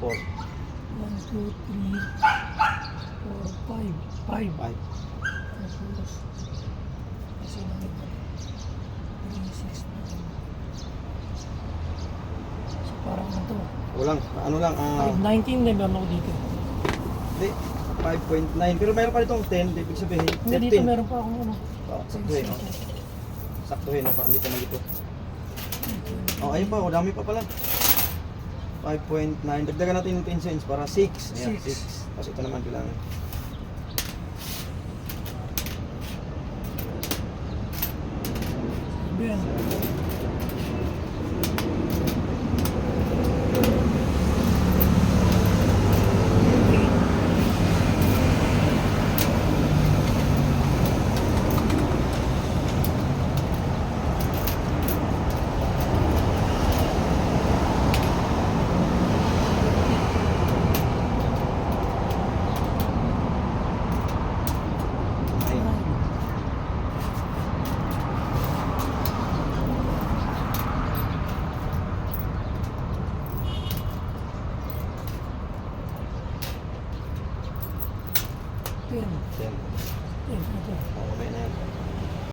4, 1, 2, 3, 4, 5. 5. 5. Tapos, kasi lang ito. 3, 6, 9. So, parang ito. Walang, ano lang, 519 na meron ako dito. hindi, 5.9. Pero meron pa ditong 10, ibig sabihin, Hindi, 13. dito meron pa akong ano. Oh, saktuhin, oh. Saktuhin, oh, parang hindi pa magito. Oh, ayun pa, oh, dami pa pala. 5.9. Dagdagan natin yung 10 cents para 6. Ayan, 6. 6. Tapos ito naman kailangan. Yan. Ay, Ten. 10. Ten. Ito. Oh,